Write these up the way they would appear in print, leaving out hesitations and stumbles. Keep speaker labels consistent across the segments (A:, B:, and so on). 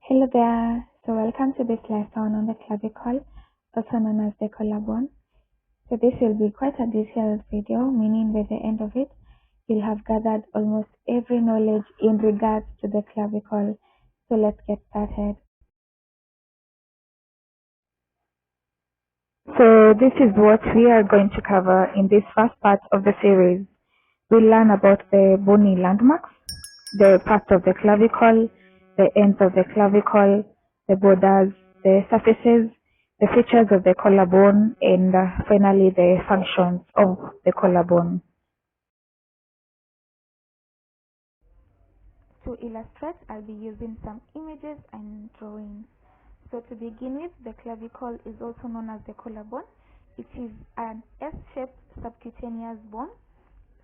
A: Hello there. So welcome to this lesson on the clavicle, also known as the collarbone. So this will be quite a detailed video, meaning by the end of it, you'll have gathered almost every knowledge in regards to the clavicle. So let's get started. So this is what we are going to cover in this first part of the series. We'll learn about the bony landmarks, the parts of the clavicle, the ends of the clavicle, the borders, the surfaces, the features of the collarbone, and finally the functions of the collarbone. To illustrate, I'll be using some images and drawings. So to begin with, the clavicle is also known as the collarbone. It is an S-shaped subcutaneous bone.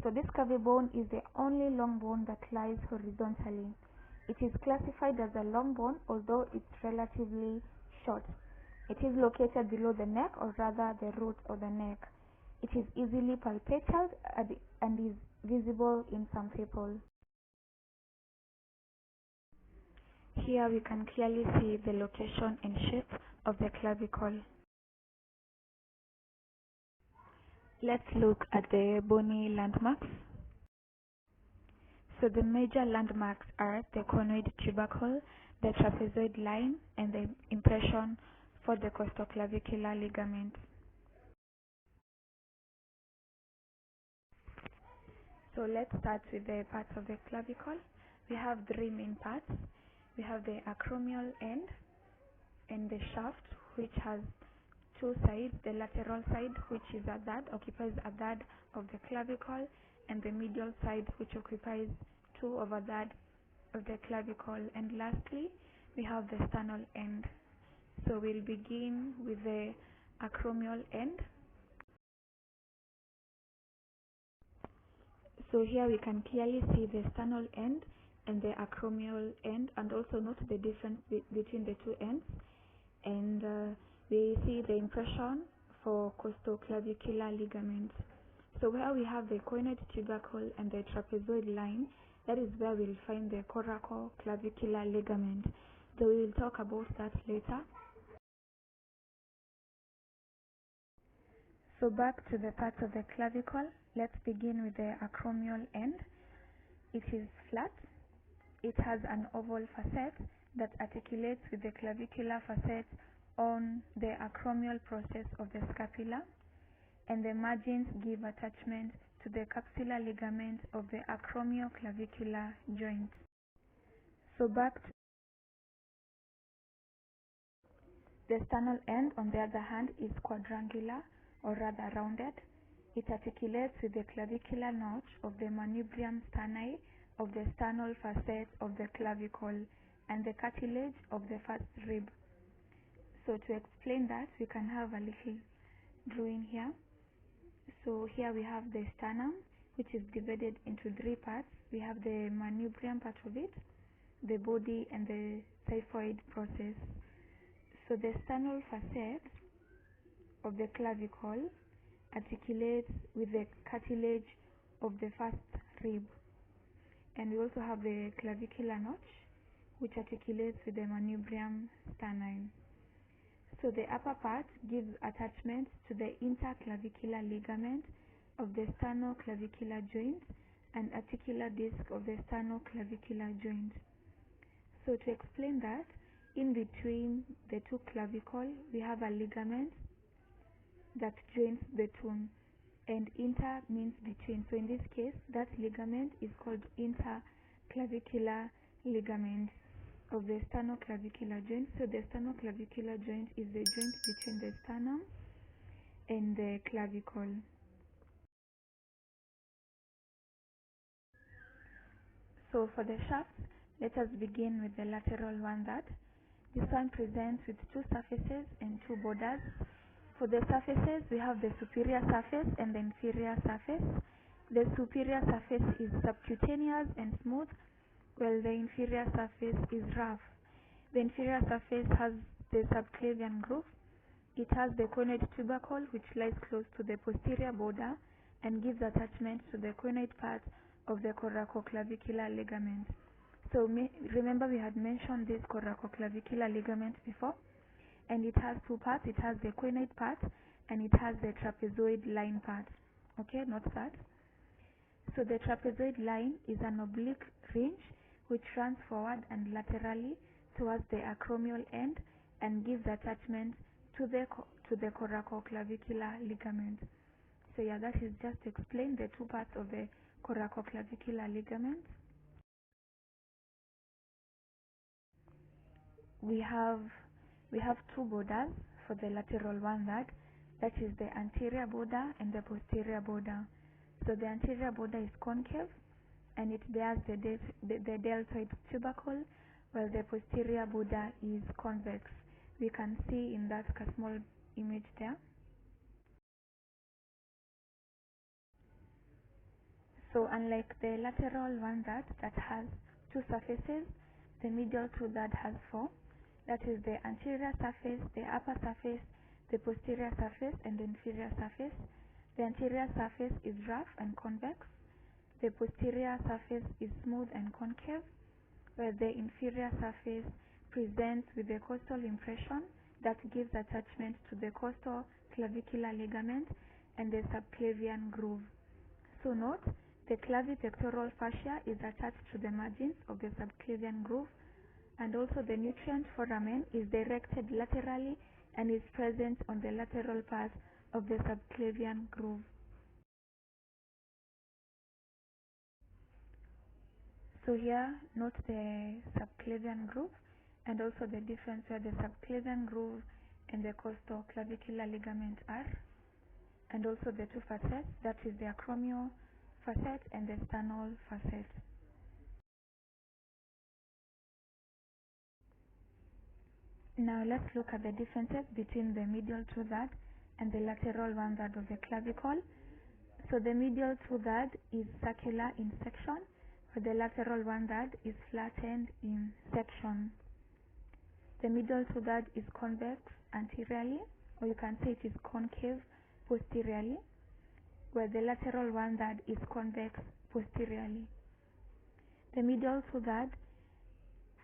A: So this curvy bone is the only long bone that lies horizontally. It is classified as a long bone, although it's relatively short. It is located below the neck, or rather the root of the neck. It is easily palpated and is visible in some people. Here we can clearly see the location and shape of the clavicle. Let's look at the bony landmarks. So the major landmarks are the conoid tubercle, the trapezoid line, and the impression for the costoclavicular ligament. So let's start with the parts of the clavicle. We have three main parts. We have the acromial end and the shaft, which has two sides. The lateral side, which is a third, occupies a third of the clavicle, and the medial side, which occupies 2/3 of the clavicle. And lastly, we have the sternal end. So we'll begin with the acromial end. So here we can clearly see the sternal end and the acromial end, and also note the difference between the two ends. And we see the impression for costoclavicular ligaments. So where we have the conoid tubercle and the trapezoid line, that is where we'll find the coracoclavicular ligament. So we will talk about that later. So back to the parts of the clavicle, let's begin with the acromial end. It is flat. It has an oval facet that articulates with the clavicular facet on the acromial process of the scapula, and the margins give attachment to the capsular ligament of the acromioclavicular joint. So back to the sternal end, on the other hand, is quadrangular, or rather rounded. It articulates with the clavicular notch of the manubrium sterni of the sternal facet of the clavicle and the cartilage of the first rib. So to explain that, we can have a little drawing here. So here we have the sternum, which is divided into three parts. We have the manubrium part of it, the body, and the xiphoid process. So the sternal facet of the clavicle articulates with the cartilage of the first rib, and we also have the clavicular notch, which articulates with the manubrium sterni. So the upper part gives attachment to the interclavicular ligament of the sternoclavicular joint and articular disc of the sternoclavicular joint. So to explain that, in between the two clavicle, we have a ligament that joins the two, and inter means between. So in this case, that ligament is called interclavicular ligament of the sternoclavicular joint. So the sternoclavicular joint is the joint between the sternum and the clavicle. So for the shaft, let us begin with the lateral one third. This one presents with two surfaces and two borders. For the surfaces, we have the superior surface and the inferior surface. The superior surface is subcutaneous and smooth, while the inferior surface is rough. The inferior surface has the subclavian groove. It has the conoid tubercle, which lies close to the posterior border and gives attachment to the conoid part of the coracoclavicular ligament. So remember we had mentioned this coracoclavicular ligament before, and it has two parts. It has the coinoid part and it has the trapezoid line part. Okay, note that. So the trapezoid line is an oblique ridge which runs forward and laterally towards the acromial end and gives attachment to the coracoclavicular ligament. So yeah, that is just to explain the two parts of the coracoclavicular ligament. We have two borders for the lateral one that is the anterior border and the posterior border. So the anterior border is concave and it bears the deltoid tubercle, while the posterior border is convex. We can see in that small image there. So unlike the lateral one that has two surfaces, the medial two-third has four. That is the anterior surface, the upper surface, the posterior surface, and the inferior surface. The anterior surface is rough and convex. The posterior surface is smooth and concave, where the inferior surface presents with the costal impression that gives attachment to the costal clavicular ligament and the subclavian groove. So note, the clavipectoral fascia is attached to the margins of the subclavian groove, and also the nutrient foramen is directed laterally and is present on the lateral part of the subclavian groove. So here, note the subclavian groove and also the difference where the subclavian groove and the costal clavicular ligament are, and also the two facets, that is the acromial facet and the sternal facet. Now let's look at the differences between the medial two-third and the lateral one-third of the clavicle. So the medial two-third is circular in section, while the lateral one-third is flattened in section. The medial two-third is convex anteriorly, or you can say it is concave posteriorly, where the lateral one-third is convex posteriorly. The medial two-third,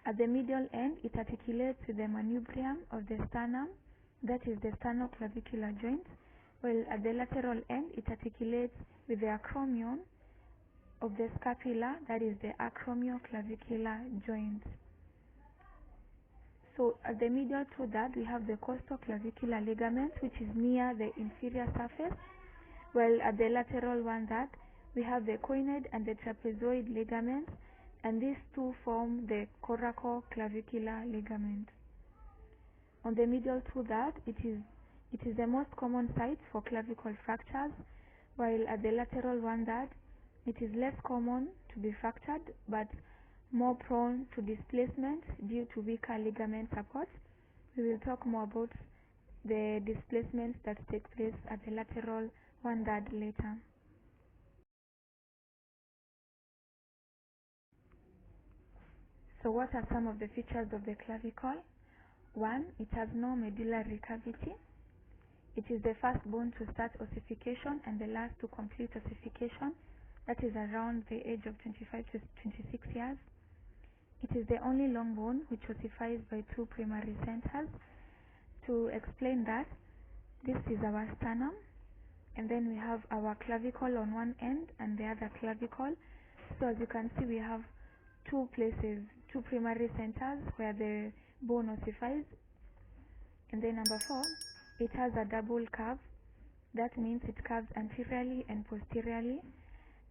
A: at the medial end, it articulates with the manubrium of the sternum, that is the sternoclavicular joint, while at the lateral end, it articulates with the acromion of the scapula, that is the acromioclavicular joint. So at the medial two-third, we have the costal clavicular ligament, which is near the inferior surface, while at the lateral one-third, we have the coinoid and the trapezoid ligaments, and these two form the coracoclavicular ligament. On the medial two-third, it is the most common site for clavicle fractures, while at the lateral one-third, it is less common to be fractured but more prone to displacement due to weaker ligament support. We will talk more about the displacements that take place at the lateral one-third later. So what are some of the features of the clavicle? 1. It has no medullary cavity. It is the first bone to start ossification and the last to complete ossification, that is around the age of 25 to 26 years. It is the only long bone which ossifies by two primary centers. To explain that, this is our sternum, and then we have our clavicle on one end and the other clavicle. So as you can see, we have two places, two primary centers where the bone ossifies. And then number 4, it has a double curve. That means it curves anteriorly and posteriorly.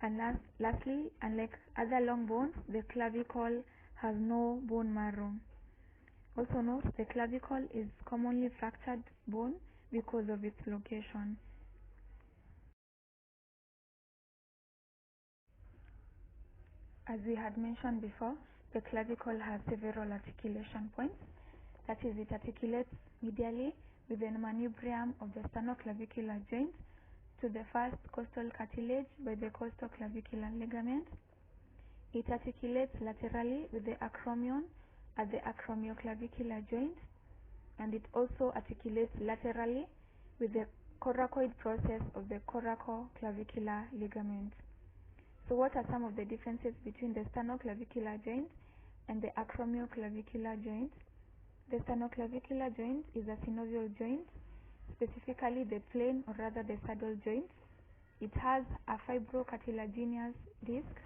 A: And lastly, unlike other long bones, the clavicle has no bone marrow. Also note, the clavicle is commonly fractured bone because of its location. As we had mentioned before, the clavicle has several articulation points. That is, it articulates medially with the manubrium of the sternoclavicular joint to the first costal cartilage by the costal clavicular ligament. It articulates laterally with the acromion at the acromioclavicular joint, and it also articulates laterally with the coracoid process of the coracoclavicular ligament. So what are some of the differences between the sternoclavicular joint and the acromioclavicular joint. The sternoclavicular joint is a synovial joint, specifically the plane or rather the saddle joint. It has a fibrocartilaginous disc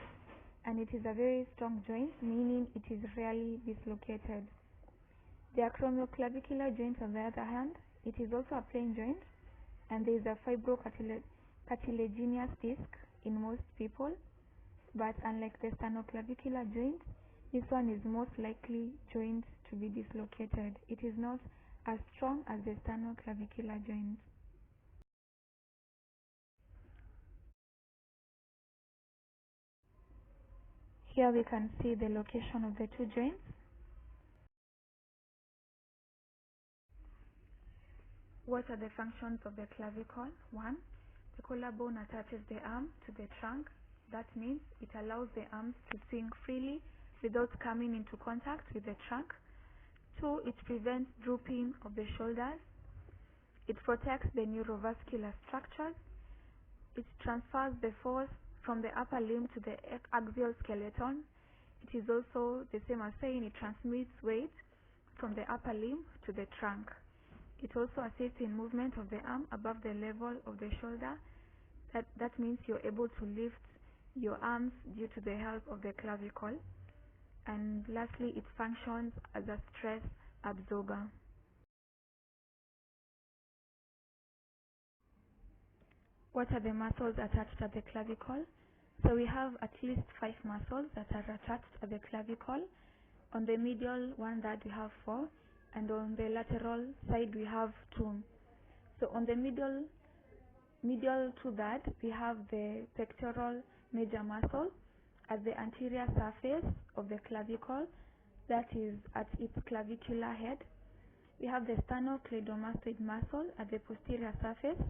A: and it is a very strong joint, meaning it is rarely dislocated. The acromioclavicular joint, on the other hand, it is also a plain joint and there is a fibrocartilaginous disc in most people, but unlike the sternoclavicular joint, this one is most likely joint to be dislocated. It is not as strong as the sternoclavicular joint. Here we can see the location of the two joints. What are the functions of the clavicle? 1. The collarbone attaches the arm to the trunk. That means it allows the arms to swing freely without coming into contact with the trunk. 2. It prevents drooping of the shoulders. It protects the neurovascular structures. It transfers the force from the upper limb to the axial skeleton. It is also the same as saying it transmits weight from the upper limb to the trunk. It also assists in movement of the arm above the level of the shoulder. That means you're able to lift your arms due to the help of the clavicle. And lastly, it functions as a stress absorber. What are the muscles attached at the clavicle? So we have at least 5 muscles that are attached at the clavicle. On the medial one that we have 4, and on the lateral side we have 2. So on the medial to that we have the pectoral major muscle at the anterior surface of the clavicle, that is at its clavicular head. We have the sternocleidomastoid muscle at the posterior surface,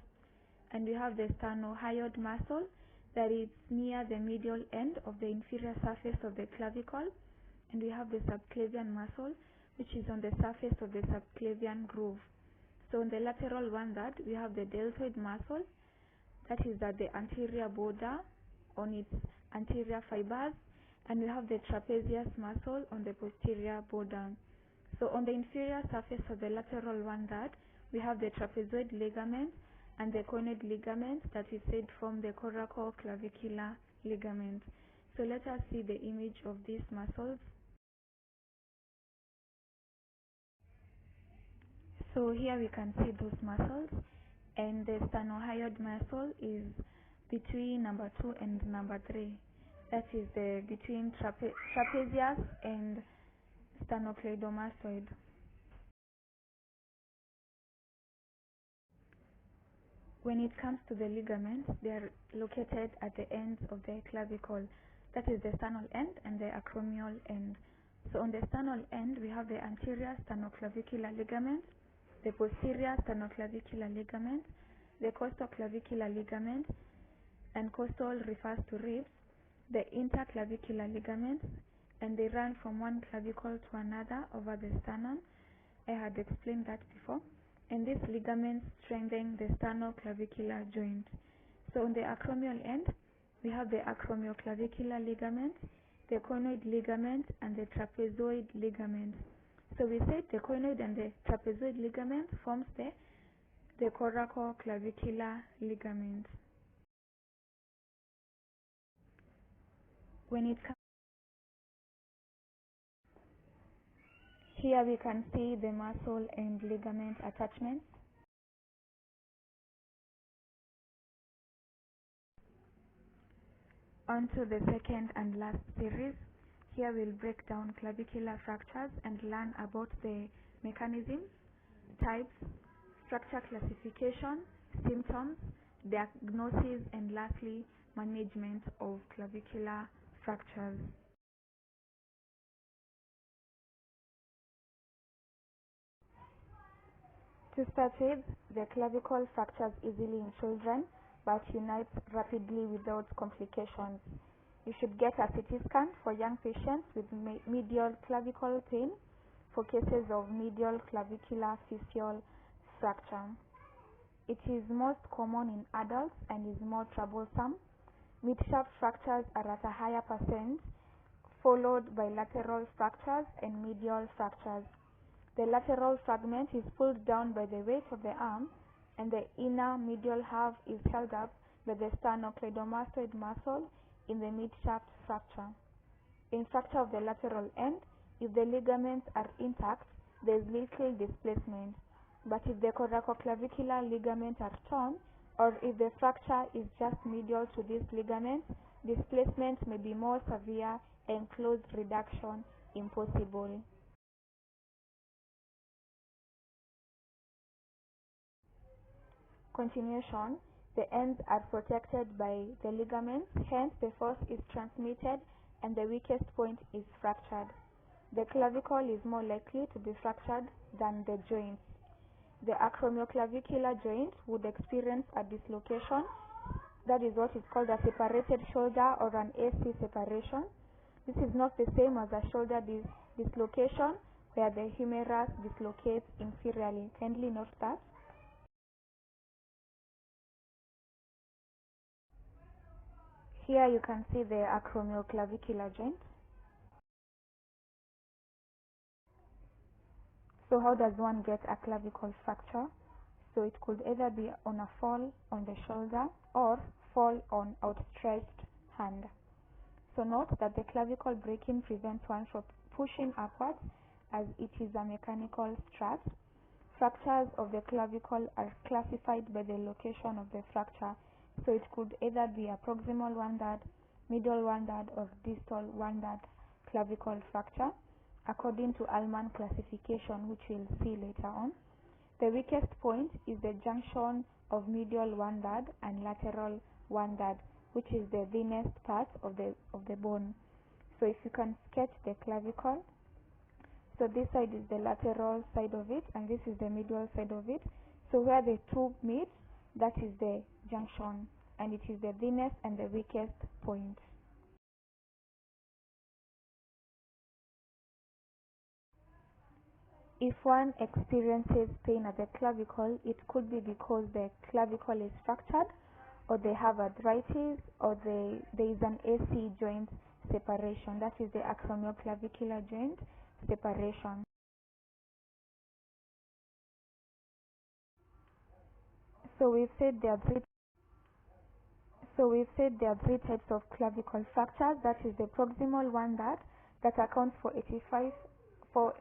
A: and we have the sternohyoid muscle that is near the medial end of the inferior surface of the clavicle, and we have the subclavian muscle which is on the surface of the subclavian groove. So on the lateral one that we have the deltoid muscle that is at the anterior border on its anterior fibers, and we have the trapezius muscle on the posterior border. So on the inferior surface of the lateral one that we have the trapezoid ligament and the conoid ligament that is said from the coracoclavicular ligament. So let us see the image of these muscles. So here we can see those muscles, and the sternohyoid muscle is between number 2 and number 3. That is between trapezius and sternocleidomastoid. When it comes to the ligaments, they are located at the ends of the clavicle. That is the sternal end and the acromial end. So on the sternal end, we have the anterior sternoclavicular ligament, the posterior sternoclavicular ligament, the costoclavicular ligament, and costal refers to ribs, the interclavicular ligaments, and they run from one clavicle to another over the sternum. I had explained that before. And these ligaments strengthen the sternoclavicular joint. So on the acromial end, we have the acromioclavicular ligament, the conoid ligament, and the trapezoid ligament. So we said the conoid and the trapezoid ligament forms the coracoclavicular ligament. When it comes here, we can see the muscle and ligament attachments. On to the second and last series. Here we'll break down clavicular fractures and learn about the mechanisms, types, structure classification, symptoms, diagnosis, and lastly, management of clavicular fractures. To start with, the clavicle fractures easily in children but unites rapidly without complications. You should get a CT scan for young patients with medial clavicle pain for cases of medial clavicular fistule fracture. It is most common in adults and is more troublesome. Midshaft fractures are at a higher percent followed by lateral fractures and medial fractures. The lateral fragment is pulled down by the weight of the arm, and the inner medial half is held up by the sternocleidomastoid muscle in the midshaft fracture. In fracture of the lateral end, if the ligaments are intact, there is little displacement. But if the coracoclavicular ligaments are torn, or if the fracture is just medial to these ligaments, displacement may be more severe and close reduction impossible. Continuation. The ends are protected by the ligaments, hence the force is transmitted and the weakest point is fractured. The clavicle is more likely to be fractured than the joints. The acromioclavicular joint would experience a dislocation, that is what is called a separated shoulder or an AC separation. This is not the same as a shoulder dislocation where the humerus dislocates inferiorly. Kindly note that. Here you can see the acromioclavicular joint. So how does one get a clavicle fracture? So it could either be on a fall on the shoulder or fall on outstretched hand. So note that the clavicle breaking prevents one from pushing upwards as it is a mechanical strut. Fractures of the clavicle are classified by the location of the fracture. So it could either be a proximal 1/3, middle 1/3 or distal 1/3 clavicle fracture according to Allman classification, which we'll see later on. The weakest point is the junction of medial 1/3 and lateral 1/3, which is the thinnest part of the bone. So if you can sketch the clavicle, so this side is the lateral side of it and this is the medial side of it. So where the two meet, that is the junction, and it is the thinnest and the weakest point. If one experiences pain at the clavicle, it could be because the clavicle is fractured, or they have arthritis, or there is an AC joint separation, that is the acromioclavicular joint separation. So we've said there are three types of clavicle fractures. That is the proximal 1/3 that accounts for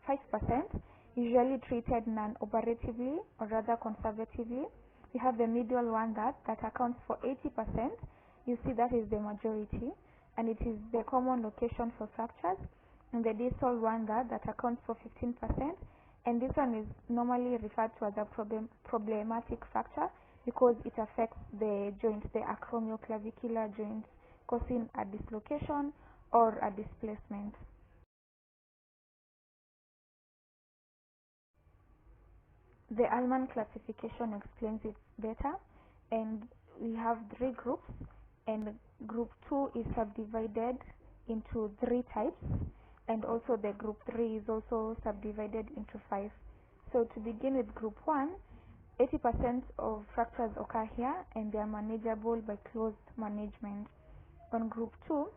A: 5%, usually treated non-operatively or rather conservatively. We have the medial 1/3 that accounts for 80%. You see that is the majority, and it is the common location for fractures. And the distal 1/3 that accounts for 15%, and this one is normally referred to as a problematic fracture because it affects the joint, the acromioclavicular joint, causing a dislocation or a displacement. The Allman classification explains it better, and we have 3 groups, and group 2 is subdivided into 3 types, and also the group 3 is also subdivided into 5. So to begin with group 1, 80% of fractures occur here and they are manageable by closed management. On group 2,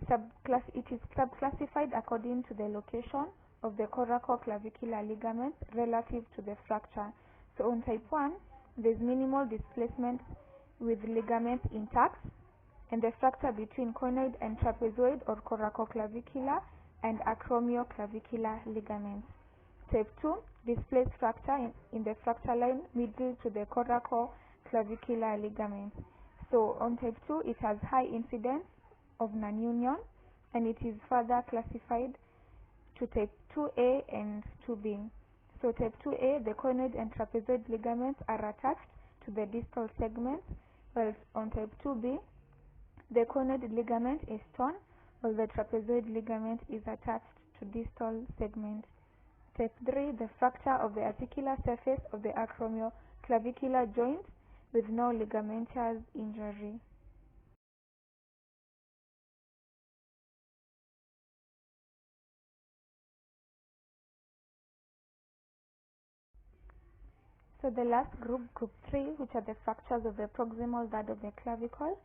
A: it is subclassified according to the location of the coracoclavicular ligaments relative to the fracture. So on type 1, there is minimal displacement with ligaments intact, and the fracture between conoid and trapezoid or coracoclavicular and acromioclavicular ligaments. Type 2, displaced fracture in the fracture line middle to the coracoclavicular ligaments. So on type 2, it has high incidence of non-union, and it is further classified to type 2A and 2B. So type 2A, the conoid and trapezoid ligaments are attached to the distal segment, while on type 2B, the conoid ligament is torn, while the trapezoid ligament is attached to distal segment. Type 3, the fracture of the articular surface of the acromioclavicular joint with no ligamentous injury. So the last group, group 3, which are the fractures of the proximal third of the clavicle,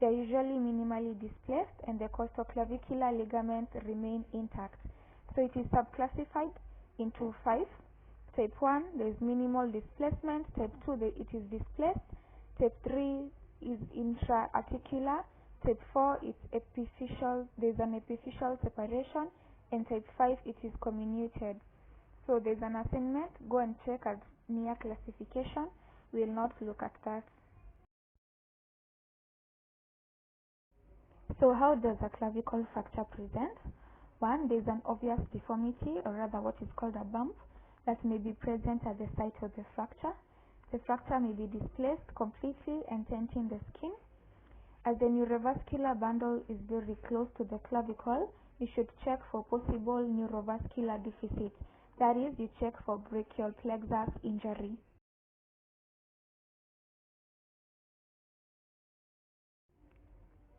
A: They are usually minimally displaced and the costoclavicular ligaments remain intact. So it is subclassified into 5. Type 1, there is minimal displacement. Type 2, it is displaced. Type 3 is intra-articular. Type 4, it's epiphyseal, there is an epiphyseal separation. And type 5, it is comminuted. So there is an assignment. Go and check at near classification. We will not look at that. So how does a clavicle fracture present? 1, there is an obvious deformity, or rather what is called a bump, that may be present at the site of the fracture. The fracture may be displaced completely and denting the skin. As the neurovascular bundle is very close to the clavicle, you should check for possible neurovascular deficit. That is, you check for brachial plexus injury.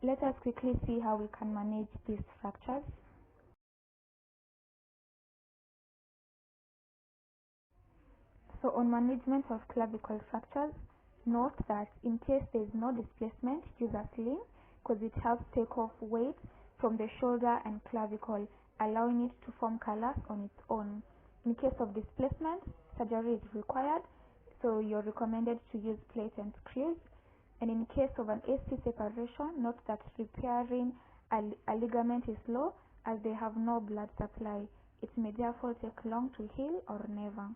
A: Let us quickly see how we can manage these fractures. So on management of clavicle fractures, note that in case there is no displacement, use a sling because it helps take off weight from the shoulder and clavicle, allowing it to form callus on its own. In case of displacement, surgery is required, so you're recommended to use plate and screws. And in case of an AC separation, note that repairing a ligament is slow as they have no blood supply. It may therefore take long to heal or never.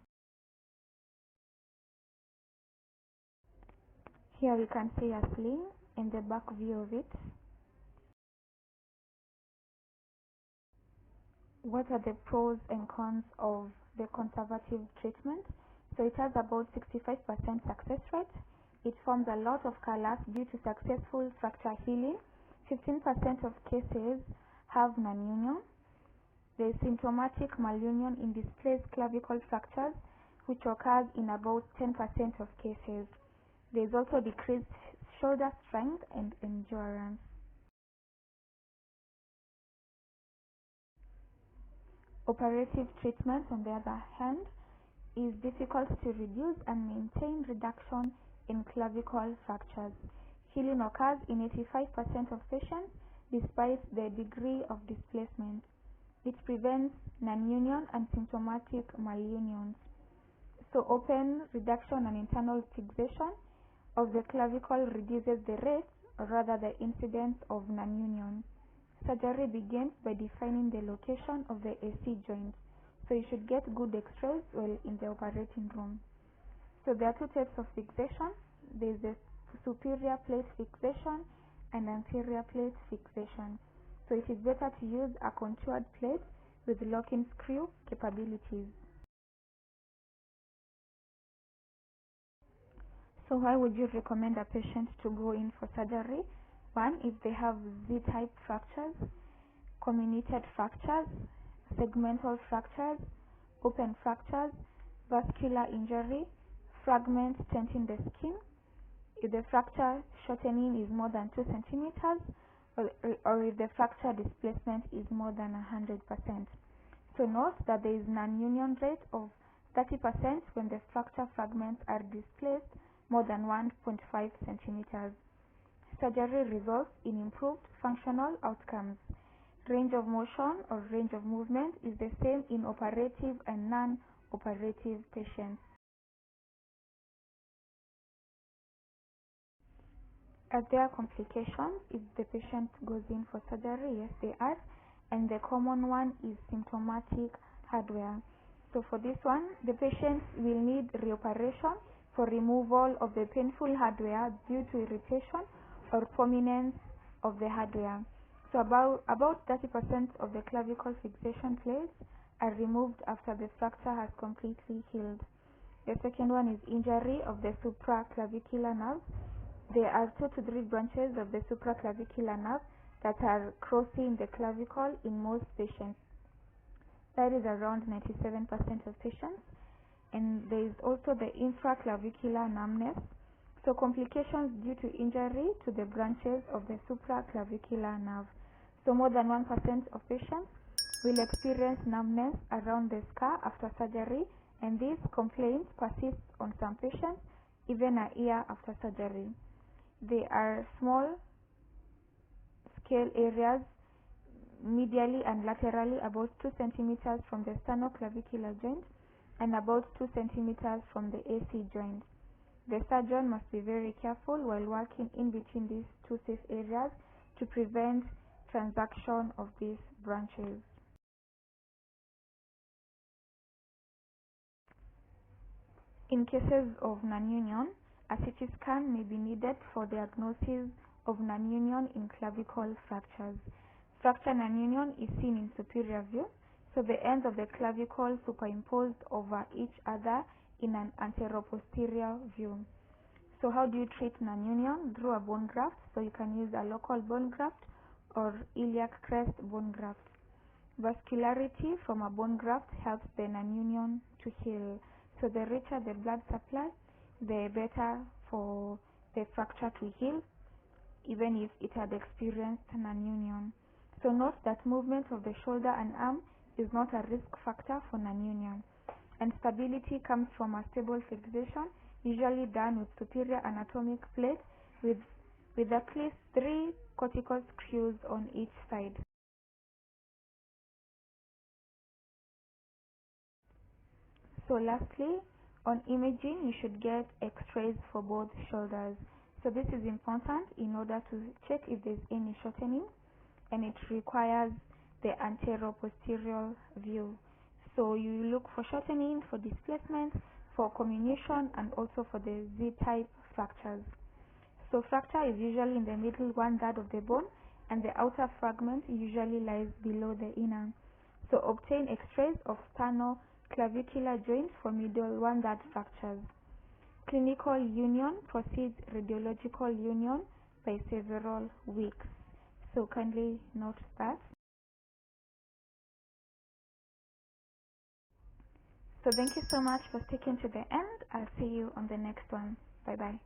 A: Here we can see a sling and the back view of it. What are the pros and cons of the conservative treatment? So it has about 65% success rate. It forms a lot of callus due to successful fracture healing. 15% of cases have non-union. There is symptomatic malunion in displaced clavicle fractures, which occurs in about 10% of cases. There is also decreased shoulder strength and endurance. Operative treatment, on the other hand, is difficult to reduce and maintain reduction in clavicle fractures. Healing occurs in 85% of patients despite the degree of displacement. It prevents non-union and symptomatic malunions. So open reduction and internal fixation of the clavicle reduces the rate, or rather the incidence of non-union. Surgery begins by defining the location of the AC joint. So you should get good x-rays while in the operating room. So there are two types of fixation. There is the superior plate fixation and anterior plate fixation. So it is better to use a contoured plate with locking screw capabilities. So why would you recommend a patient to go in for surgery? 1, if they have Z-type fractures, comminuted fractures, segmental fractures, open fractures, vascular injury, fragments denting the skin. If the fracture shortening is more than 2 centimeters, or if the fracture displacement is more than 100%. So note that there is non-union rate of 30% when the fracture fragments are displaced more than 1.5 centimeters. Surgery results in improved functional outcomes. Range of motion or range of movement is the same in operative and non-operative patients. Are there complications if the patient goes in for surgery? Yes, there are. And the common one is symptomatic hardware. So for this one, the patient will need reoperation for removal of the painful hardware due to irritation or prominence of the hardware. So about 30% of the clavicle fixation plates are removed after the fracture has completely healed. The second one is injury of the supraclavicular nerve. There are 2 to 3 branches of the supraclavicular nerve that are crossing the clavicle in most patients. That is around 97% of patients. And there is also the infraclavicular numbness. So complications due to injury to the branches of the supraclavicular nerve. So more than 1% of patients will experience numbness around the scar after surgery, and this complaint persists on some patients even a year after surgery. They are small scale areas medially and laterally about 2 centimeters from the sternoclavicular joint and about 2 centimeters from the AC joint. The surgeon must be very careful while working in between these two safe areas to prevent transaction of these branches. In cases of non-union, a CT scan may be needed for diagnosis of non-union in clavicle fractures. Fracture non-union is seen in superior view, so the ends of the clavicle superimposed over each other in an anteroposterior view. So how do you treat non-union? Through a bone graft, so you can use a local bone graft or iliac crest bone graft. Vascularity from a bone graft helps the non-union to heal. So the richer the blood supply, the better for the fracture to heal, even if it had experienced non-union. So note that movement of the shoulder and arm is not a risk factor for non-union. And stability comes from a stable fixation, usually done with superior anatomic plate with at least 3 cortical screws on each side. So lastly, on imaging, you should get x-rays for both shoulders. So this is important in order to check if there is any shortening, and it requires the anteroposterior view. So you look for shortening, for displacement, for comminution, and also for the Z-type fractures. So fracture is usually in the middle 1/3 of the bone, and the outer fragment usually lies below the inner. So obtain x-rays of sternoclavicular joints for middle 1/3 fractures. Clinical union precedes radiological union by several weeks. So kindly note that. So thank you so much for sticking to the end. I'll see you on the next one. Bye bye.